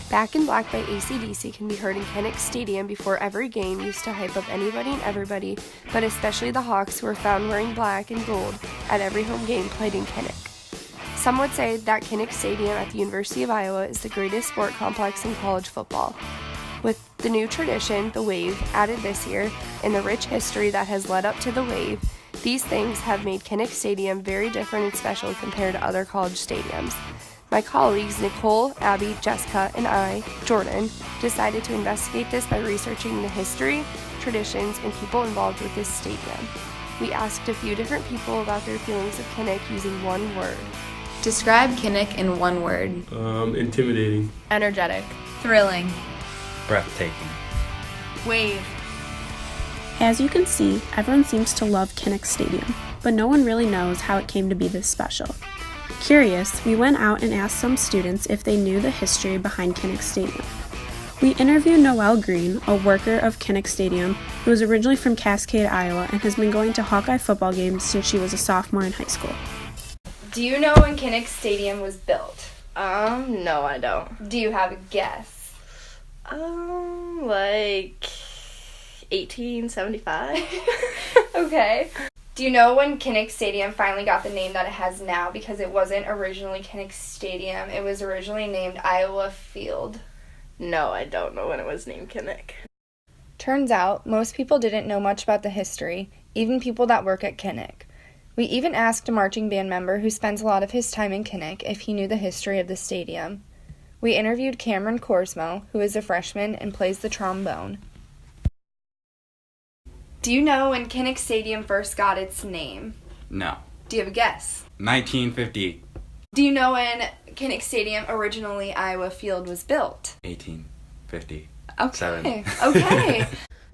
Back in Black by AC/DC can be heard in Kinnick Stadium before every game, used to hype up anybody and everybody, but especially the Hawks, who were found wearing black and gold at every home game played in Kinnick. Some would say that Kinnick Stadium at the University of Iowa is the greatest sport complex in college football. With the new tradition, the Wave, added this year, and the rich history that has led up to the Wave, these things have made Kinnick Stadium very different and special compared to other college stadiums. My colleagues Nicole, Abby, Jessica, and I, Jordan, decided to investigate this by researching the history, traditions, and people involved with this stadium. We asked a few different people about their feelings of Kinnick using one word. Describe Kinnick in one word. Intimidating. Energetic. Thrilling. Breathtaking. Wave. As you can see, everyone seems to love Kinnick Stadium, but no one really knows how it came to be this special. Curious, we went out and asked some students if they knew the history behind Kinnick Stadium. We interviewed Noelle Green, a worker of Kinnick Stadium, who is originally from Cascade, Iowa, and has been going to Hawkeye football games since she was a sophomore in high school. Do you know when Kinnick Stadium was built? No, I don't. Do you have a guess? Like 1875? Okay. Do you know when Kinnick Stadium finally got the name that it has now? Because it wasn't originally Kinnick Stadium. It was originally named Iowa Field. No, I don't know when it was named Kinnick. Turns out, most people didn't know much about the history, even people that work at Kinnick. We even asked a marching band member who spends a lot of his time in Kinnick if he knew the history of the stadium. We interviewed Cameron Corsmo, who is a freshman and plays the trombone. Do you know when Kinnick Stadium first got its name? No. Do you have a guess? 1950. Do you know when Kinnick Stadium, originally Iowa Field, was built? 1850. Okay. Okay.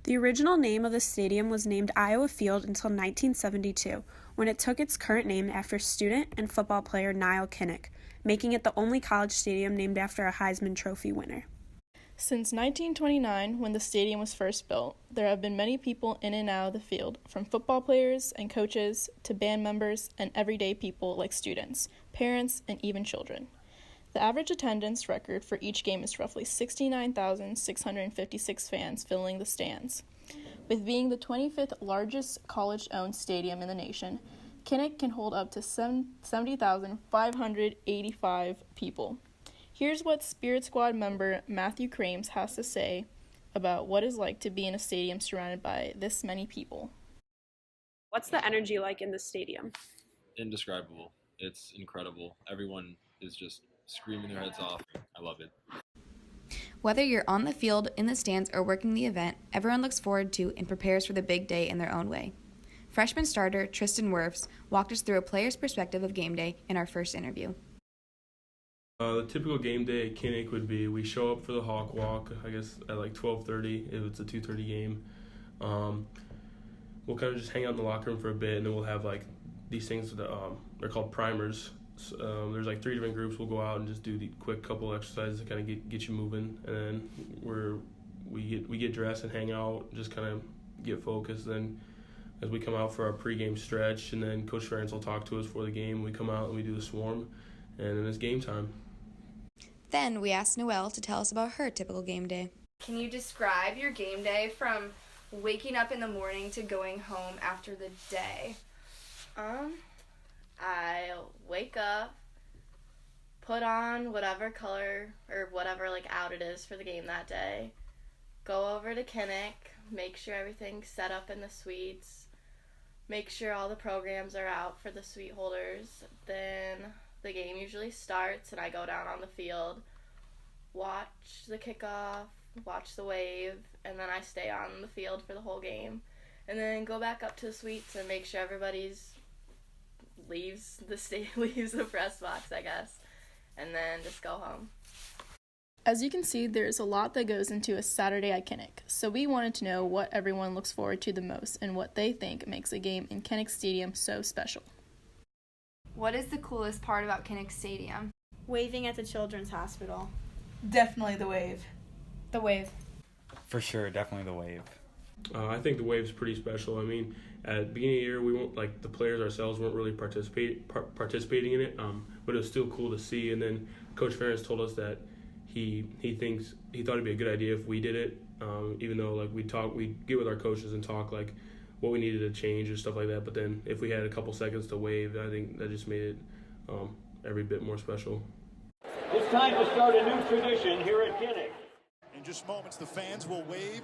The original name of the stadium was named Iowa Field until 1972, when it took its current name after student and football player Niall Kinnick, making it the only college stadium named after a Heisman Trophy winner. Since 1929, when the stadium was first built, there have been many people in and out of the field, from football players and coaches to band members and everyday people like students, parents, and even children. The average attendance record for each game is roughly 69,656 fans filling the stands. With being the 25th largest college-owned stadium in the nation, Kinnick can hold up to 70,585 people. Here's what Spirit Squad member Matthew Crames has to say about what it's like to be in a stadium surrounded by this many people. What's the energy like in the stadium? Indescribable. It's incredible. Everyone is just screaming their heads off. I love it. Whether you're on the field, in the stands, or working the event, everyone looks forward to and prepares for the big day in their own way. Freshman starter Tristan Wirfs walked us through a player's perspective of game day in our first interview. The typical game day at Kinnick would be we show up for the Hawk Walk, I guess at like 12:30 if it's a 2:30 game. We'll kind of just hang out in the locker room for a bit, and then we'll have like these things that they're called primers. So, there's like 3 different groups. We'll go out and just do the quick couple exercises to kind of get you moving, and then we get dressed and hang out, just kind of get focused. Then as we come out for our pregame stretch, and then Coach Ferentz will talk to us for the game. We come out and we do the swarm, and then it's game time. Then we asked Noelle to tell us about her typical game day. Can you describe your game day from waking up in the morning to going home after the day? I wake up, put on whatever color or whatever out it is for the game that day, go over to Kinnick, make sure everything's set up in the suites, make sure all the programs are out for the suite holders. Then the game usually starts and I go down on the field, watch the kickoff, watch the wave, and then I stay on the field for the whole game, and then go back up to the suites and make sure everybody's leaves the press box, I guess, and then just go home. As you can see, there's a lot that goes into a Saturday at Kinnick, so we wanted to know what everyone looks forward to the most and what they think makes a game in Kinnick Stadium so special. What is the coolest part about Kinnick Stadium? Waving at the Children's Hospital. Definitely the wave. The wave. For sure, definitely the wave. I think the wave's pretty special. I mean, at the beginning of the year, we won't the players ourselves weren't really participating in it, but it was still cool to see. And then Coach Ferentz told us that he thought it'd be a good idea if we did it. Even though like we get with our coaches and talk like what we needed to change and stuff like that. But then if we had a couple seconds to wave, I think that just made it every bit more special. It's time to start a new tradition here at Kinnick. In just moments, the fans will wave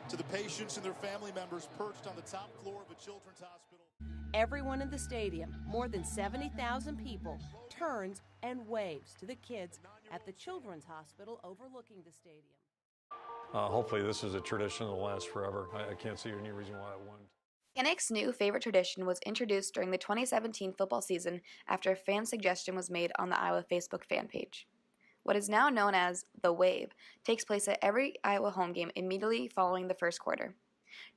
to the patients and their family members perched on the top floor of a children's hospital. Everyone in the stadium, more than 70,000 people, turns and waves to the kids at the children's hospital overlooking the stadium. Hopefully this is a tradition that will last forever. I can't see any reason why it wouldn't. Kinnick's new favorite tradition was introduced during the 2017 football season after a fan suggestion was made on the Iowa Facebook fan page. What is now known as the Wave takes place at every Iowa home game immediately following the first quarter.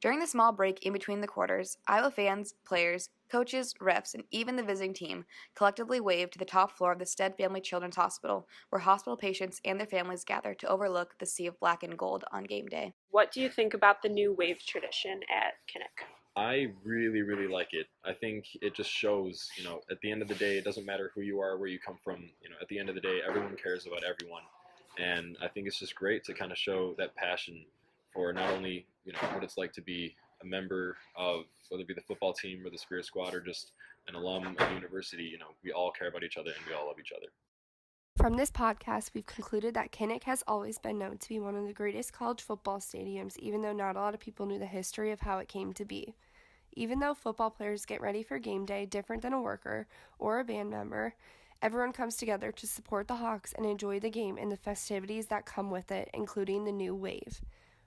During the small break in between the quarters, Iowa fans, players, coaches, refs, and even the visiting team collectively wave to the top floor of the Stead Family Children's Hospital, where hospital patients and their families gather to overlook the sea of black and gold on game day. What do you think about the new wave tradition at Kinnick? I really, really like it. I think it just shows, at the end of the day, it doesn't matter who you are, where you come from. At the end of the day, everyone cares about everyone. And I think it's just great to kind of show that passion for not only, what it's like to be a member of, whether it be the football team or the Spirit Squad or just an alum of the university. We all care about each other and we all love each other. From this podcast, we've concluded that Kinnick has always been known to be one of the greatest college football stadiums, even though not a lot of people knew the history of how it came to be. Even though football players get ready for game day different than a worker or a band member, everyone comes together to support the Hawks and enjoy the game and the festivities that come with it, including the new Wave.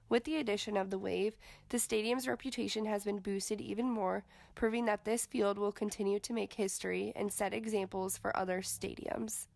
With the addition of the Wave, the stadium's reputation has been boosted even more, proving that this field will continue to make history and set examples for other stadiums.